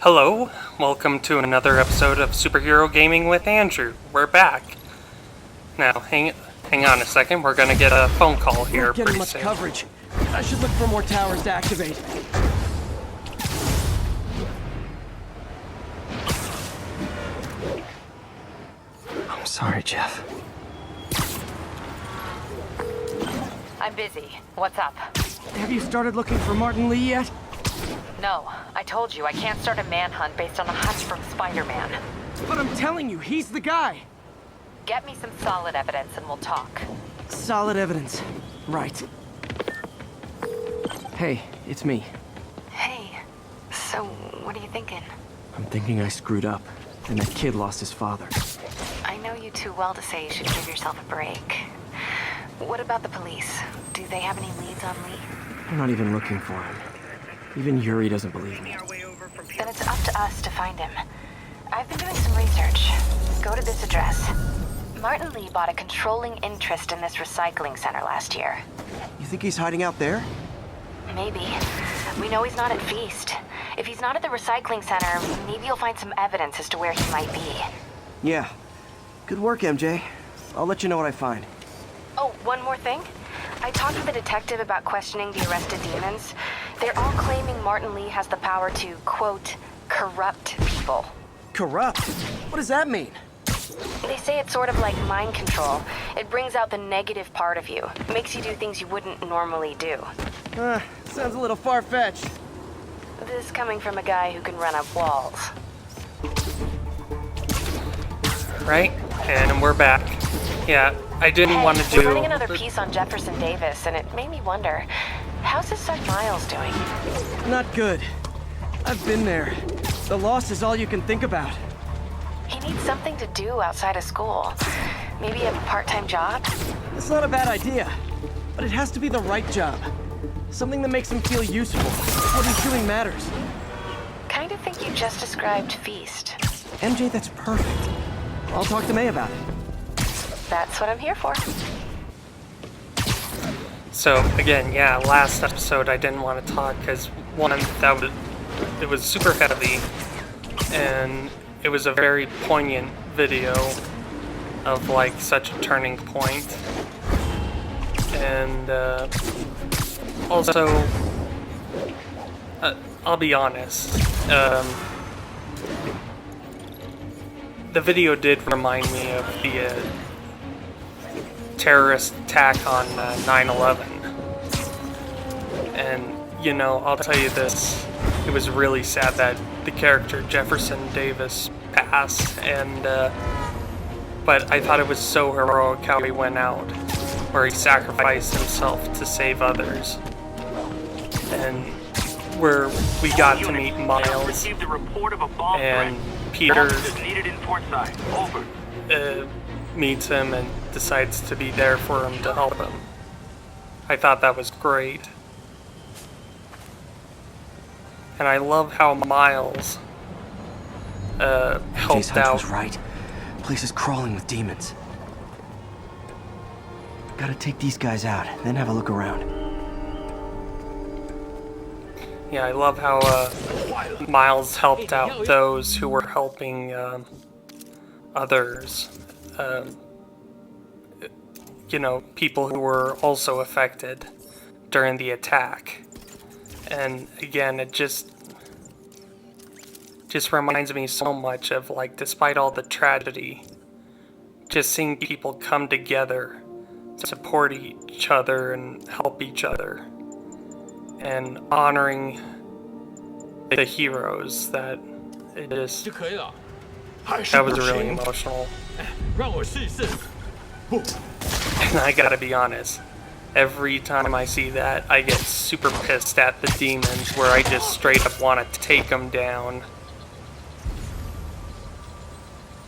Hello, welcome to another episode of Superhero Gaming with Andrew. We're back. Now, hang on a second, we're gonna get a phone call here Not getting much soon. coverage. I should look for more towers to activate. I'm sorry, Jeff. I'm busy. What's up? Have you started looking for Martin Lee yet? No, I told you I can't start a manhunt based on a hunch from Spider-Man. But I'm telling you, he's the guy. Get me some solid evidence and we'll talk. Solid evidence. Right. Hey, it's me. Hey, so what are you thinking? I'm thinking I screwed up, and that kid lost his father. I know you too well to say you should give yourself a break. What about the police? Do they have any leads on Lee? I'm not even looking for him. Even Yuri doesn't believe me. Then it's up to us to find him. I've been doing some research. Go to this address. Martin Lee bought a controlling interest in this recycling center last year. You think he's hiding out there? Maybe. We know he's not at Feast. If he's not at the recycling center, maybe you'll find some evidence as to where he might be. Yeah. Good work, MJ. I'll let you know what I find. Oh, one more thing. I talked with a detective about questioning the arrested demons. They're all claiming Martin Lee has the power to, quote, corrupt people. Corrupt? What does that mean? They say it's sort of like mind control. It brings out the negative part of you. Makes you do things you wouldn't normally do. Sounds a little far-fetched. This coming from a guy who can run up walls. Right? And we're back. Yeah, I didn't want to do... We're running another piece on Jefferson Davis, and it made me wonder, how's his son Miles doing? Not good. I've been there. The loss is all you can think about. He needs something to do outside of school. Maybe a part-time job? It's not a bad idea, but it has to be the right job. Something that makes him feel useful. What he's doing matters. Kind of think you just described Feast. MJ, that's perfect. I'll talk to May about it. That's what I'm here for. So, again, yeah, last episode I didn't want to talk because, one, it was super heavy, and it was a very poignant video of, like, such a turning point. And, also, I'll be honest, the video did remind me of the terrorist attack on 9/11. And, you know, I'll tell you this, it was really sad that the character Jefferson Davis passed, and, but I thought it was so heroic how he went out, where he sacrificed himself to save others. And where we got to meet Miles, and Peter meets him and decides to be there for him to help him. I thought that was great. And I love how Miles helped out. Was right. The place is crawling with demons. Gotta take these guys out, then have a look around. Yeah, I love how Miles helped out those who were helping others. You know, people who were also affected during the attack. And again, it just reminds me so much of, like, despite all the tragedy, just seeing people come together, support each other and help each other, and honoring the heroes, that it just, that was really emotional. And I gotta be honest, every time I see that, I get super pissed at the demons, where I just straight up want to take them down.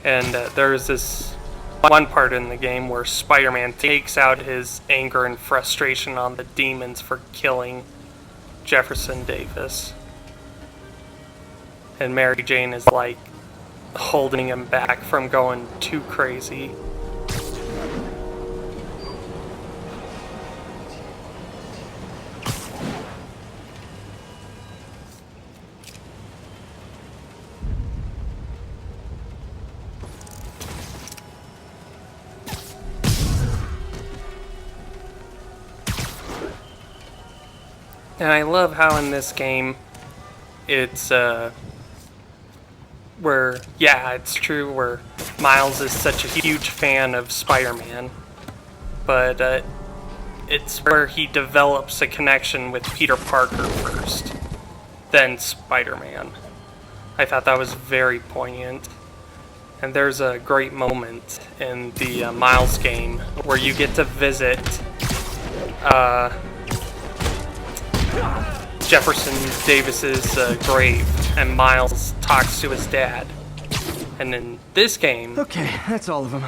And there's this one part in the game where Spider-Man takes out his anger and frustration on the demons for killing Jefferson Davis. And Mary Jane is, like, holding him back from going too crazy. And I love how in this game, it's, where, yeah, it's true where Miles is such a huge fan of Spider-Man, but it's where he develops a connection with Peter Parker first, then Spider-Man. I thought that was very poignant. And there's a great moment in the Miles game where you get to visit Jefferson Davis's grave, and Miles talks to his dad. And in this game, Okay, that's all of them.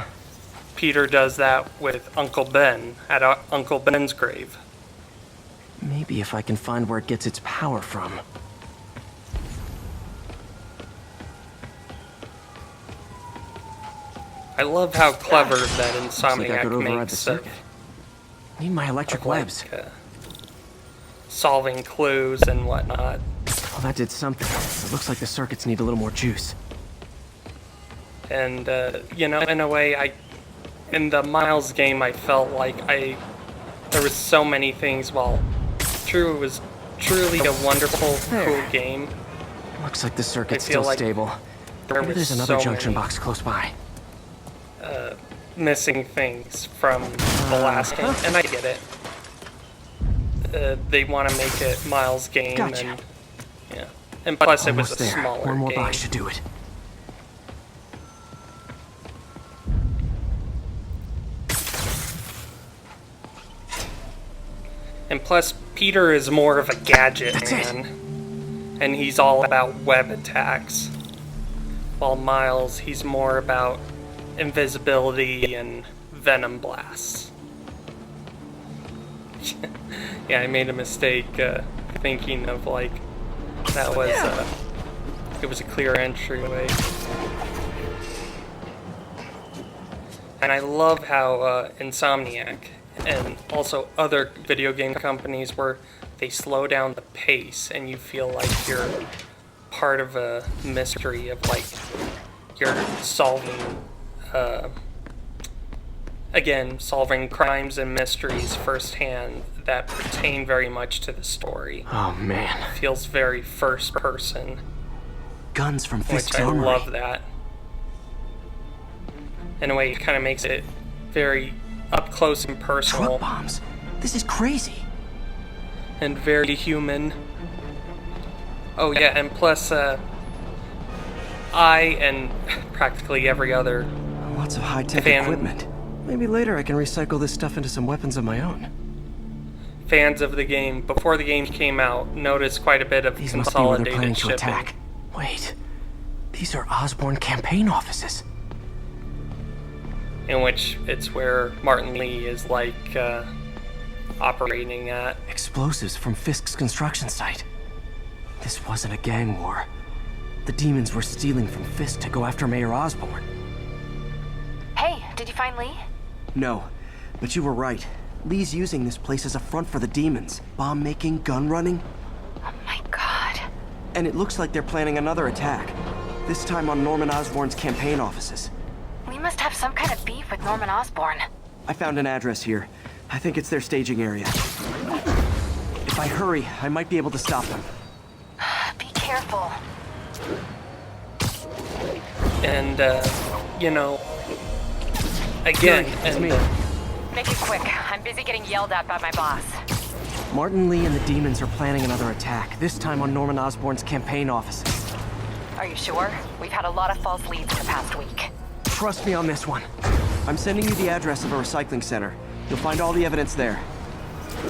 Peter does that with Uncle Ben at Uncle Ben's grave. Maybe if I can find where it gets its power from. I love how clever that Looks like I Insomniac could override the makes circuit. Need my electric webs. Solving clues and whatnot. Well, that did something. It looks like the circuits need a little more juice. And, you know, in a way, in the Miles game, I felt like there was so many things, while true, it was truly a wonderful, cool game. Looks like the circuit's I feel still like stable. There Maybe was there's another so junction many box close by. missing things from the last game, and I get it. They want to make it Miles' game, Gotcha. and yeah, and plus it was Almost a there. smaller One more game. box should do it. And plus, Peter is more of a gadget That's it. man, and he's all about web attacks. While Miles, he's more about invisibility and venom blasts. Yeah, I made a mistake thinking of like that was it was a clear entryway. And I love how Insomniac and also other video game companies where they slow down the pace and you feel like you're part of a mystery of like you're solving solving crimes and mysteries firsthand that pertain very much to the story. Oh man. Feels very first person, Guns from which Fisk's I armory. love that. In a way, it kind of makes it very up close and personal Truck bombs. This is crazy. and very human. Oh yeah, and plus, I and practically every other Lots of high-tech Fan- equipment. Maybe later I can recycle this stuff into some weapons of my own. fans of the game, before the game came out, noticed quite a bit of These must be where they're planning consolidated to shipping. attack. Wait. These are Osborn campaign offices. In which it's where Martin Lee is like operating at. Explosives from Fisk's construction site. This wasn't a gang war. The demons were stealing from Fisk to go after Mayor Osborn. Hey, did you find Lee? No, but you were right. Lee's using this place as a front for the demons. Bomb making, gun running. Oh my god. And it looks like they're planning another attack. This time on Norman Osborn's campaign offices. We must have some kind of beef with Norman Osborn. I found an address here. I think it's their staging area. If I hurry, I might be able to stop them. Be careful. And, you know, again, It's and me. Make it quick. I'm busy getting yelled at by my boss. Martin Lee and the demons are planning another attack, this time on Norman Osborn's campaign offices. Are you sure? We've had a lot of false leads in the past week. Trust me on this one. I'm sending you the address of a recycling center. You'll find all the evidence there.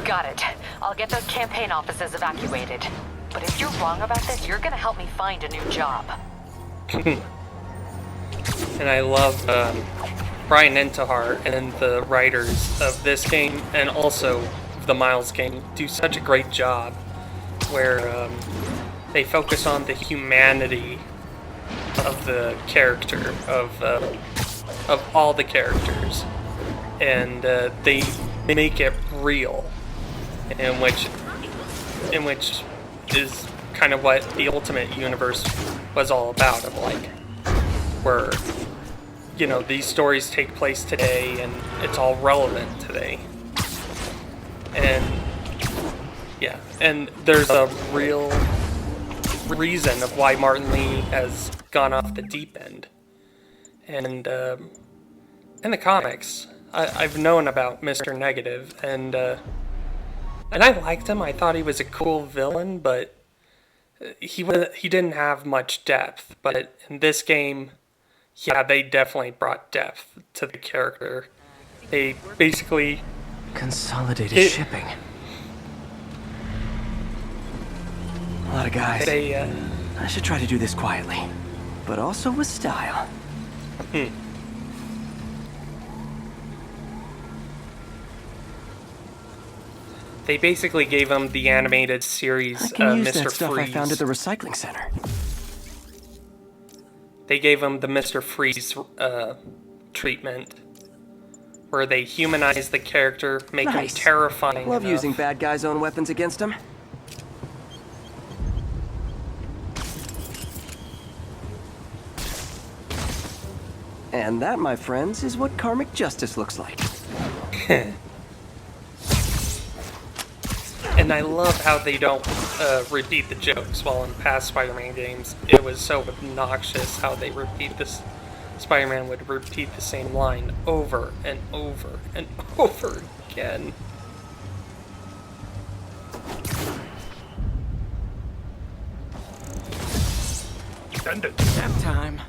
Got it. I'll get those campaign offices evacuated. But if you're wrong about this, you're gonna help me find a new job. and I love Brian Intihar and the writers of this game and also the Miles game do such a great job where they focus on the humanity of the character, of all the characters, and they make it real, in which is kind of what the Ultimate Universe was all about, of like, where, you know, these stories take place today and it's all relevant today. And Yeah, and there's a real reason of why Martin Lee has gone off the deep end. And in the comics, I've known about Mr. Negative, and I liked him. I thought he was a cool villain, but he didn't have much depth. But in this game, yeah, they definitely brought depth to the character. They basically Consolidated shipping. A lot of guys. I should try to do this quietly, but also with style. They basically gave him the animated series, I can use Mr. that stuff Freeze. I found at the recycling center. They gave him the Mr. Freeze treatment, where they humanize the character, make him terrifying. Love enough. using bad guys' own weapons against him. And that, my friends, is what karmic justice looks like. And I love how they don't repeat the jokes. While in past Spider-Man games, it was so obnoxious how they repeat this. Spider-Man would repeat the same line over and over and over again. Nap time.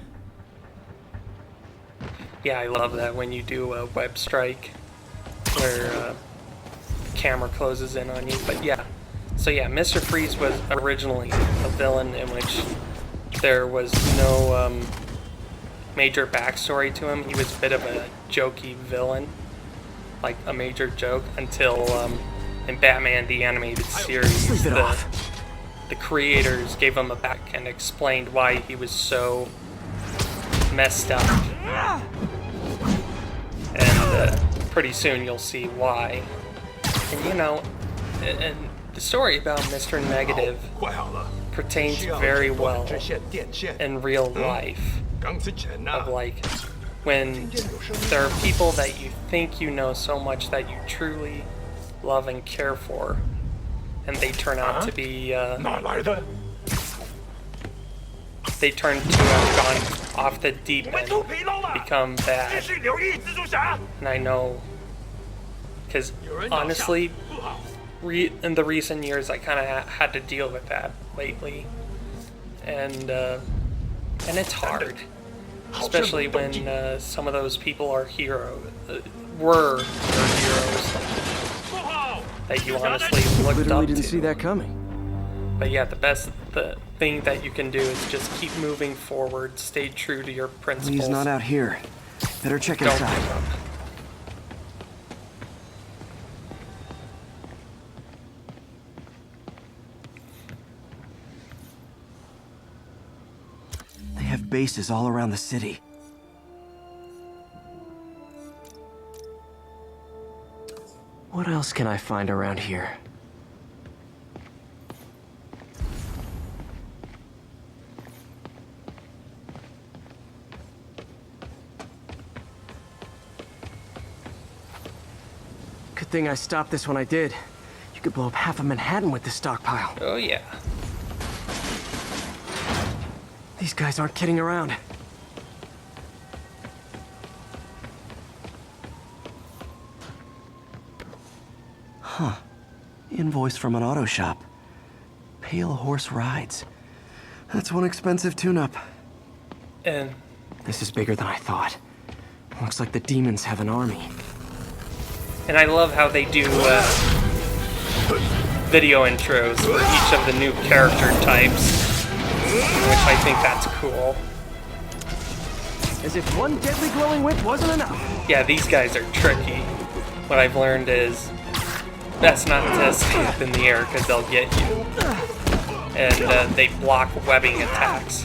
Yeah, I love that when you do a web strike where the camera closes in on you. But yeah, so yeah, Mr. Freeze was originally a villain in which there was no major backstory to him. He was a bit of a jokey villain, like a major joke, until in Batman the Animated Series, the creators gave him a back and explained why he was so messed up. And pretty soon you'll see why. And you know, and the story about Mr. Negative pertains very well in real life. Of like, when there are people that you think you know so much that you truly love and care for, and they turn out to be, they turn to have gone off the deep end, become bad. And I know, because honestly, in the recent years, I kind of had to deal with that lately, and it's hard, especially when some of those people are were your heroes that you honestly looked Literally up didn't to. see that coming. But yeah, the thing that you can do is just keep moving forward, stay true to your principles. He's not out here. Better check Don't inside. give up. They have bases all around the city. What else can I find around here? Good thing I stopped this when I did. You could blow up half of Manhattan with this stockpile. Oh yeah. These guys aren't kidding around. Huh. Invoice from an auto shop. Pale Horse Rides. That's one expensive tune-up. And This is bigger than I thought. Looks like the demons have an army. I love how they do video intros for each of the new character types, which I think that's cool. As if one deadly glowing whip wasn't enough. Yeah, these guys are tricky. What I've learned is best not to stay up in the air because they'll get you. And they block webbing attacks.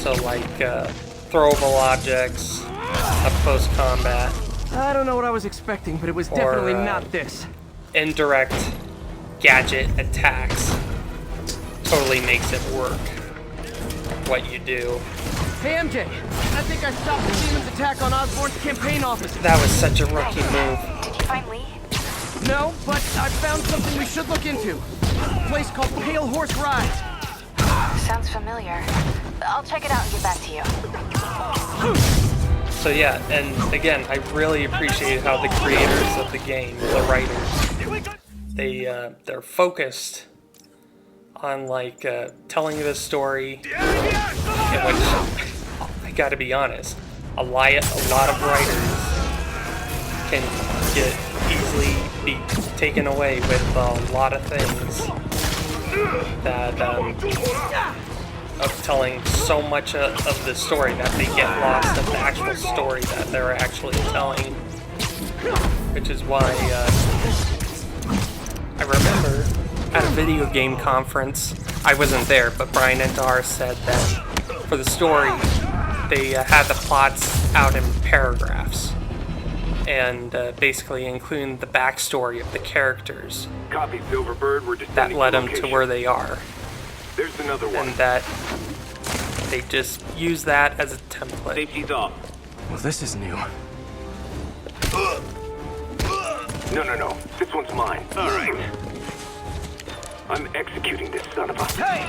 So like throwable objects, up close combat, I don't know what I was expecting, but it was definitely not this. indirect gadget attacks. Totally makes it work, what you do. Hey MJ, I think I stopped the demon's attack on Osborn's campaign office. That was such a rookie move. Did you find Lee? No, but I found something we should look into. A place called Pale Horse Rides. Sounds familiar. I'll check it out and get back to you. So yeah, and again, I really appreciate how the creators of the game, the writers, they're focused on like telling this story, in which I gotta be honest, a lot of writers can get easily be taken away with a lot of things that of telling so much of the story that they get lost in the actual story that they're actually telling, which is why I remember at a video game conference, I wasn't there, but Brian and Dar said that for the story they had the plots out in paragraphs and basically including the backstory of the characters Copy, Silverbird. We're that led them to where they are. There's another one. And that they just use that as a template. Safety's off. Well, this is new. No. This one's mine. All right. I'm executing this son of a... Hey!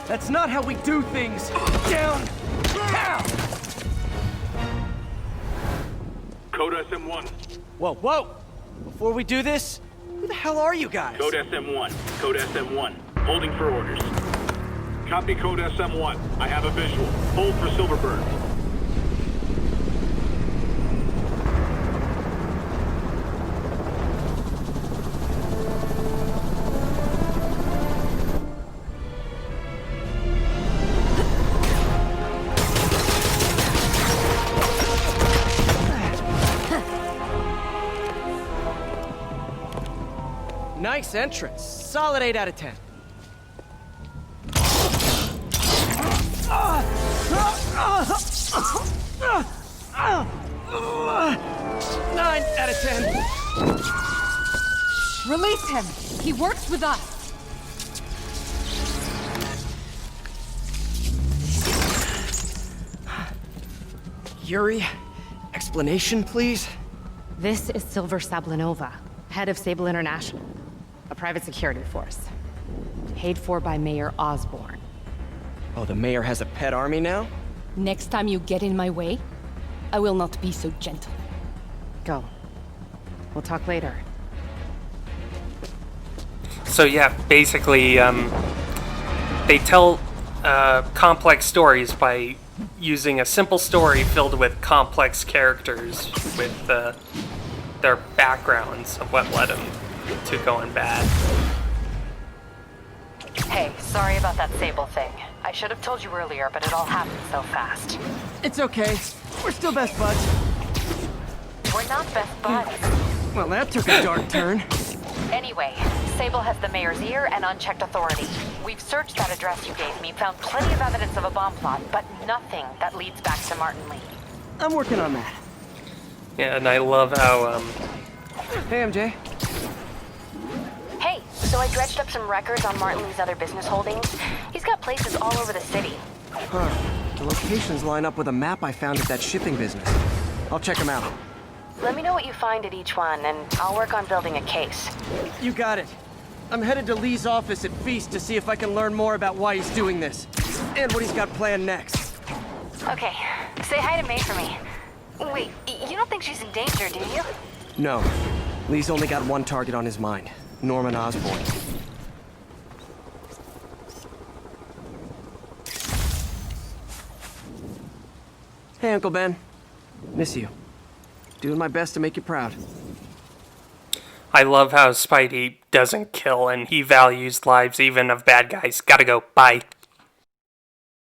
That's not how we do things! Down! Down! Code SM1. Whoa! Before we do this, who the hell are you guys? Code SM1. Code SM1. Holding for orders. Copy Code SM1. I have a visual. Hold for Silverbird. Nice entrance. Solid 8 out of 10. 9 out of 10. Release him. He works with us. Yuri, explanation, please? This is Silver Sablinova, head of Sable International, a private security force. Paid for by Mayor Osborn. Oh, the mayor has a pet army now? Next time you get in my way, I will not be so gentle. Go. We'll talk later. So yeah, basically, they tell complex stories by using a simple story filled with complex characters with their backgrounds of what led them to going bad. Hey, sorry about that Sable thing. I should have told you earlier, but it all happened so fast. It's okay. We're still best buds. We're not best buds. Well, that took a dark turn. Anyway, Sable has the mayor's ear and unchecked authority. We've searched that address you gave me, found plenty of evidence of a bomb plot, but nothing that leads back to Martin Lee. I'm working on that. Yeah, and I love how Hey, MJ. Hey, so I dredged up some records on Martin Lee's other business holdings. He's got places all over the city. Huh. The locations line up with a map I found at that shipping business. I'll check them out. Let me know what you find at each one, and I'll work on building a case. You got it. I'm headed to Lee's office at Feast to see if I can learn more about why he's doing this. And what he's got planned next. Okay, say hi to May for me. Wait, you don't think she's in danger, do you? No. Lee's only got one target on his mind. Norman Osborn. Hey, Uncle Ben. Miss you. Doing my best to make you proud. I love how Spidey doesn't kill and he values lives even of bad guys. Gotta go. Bye.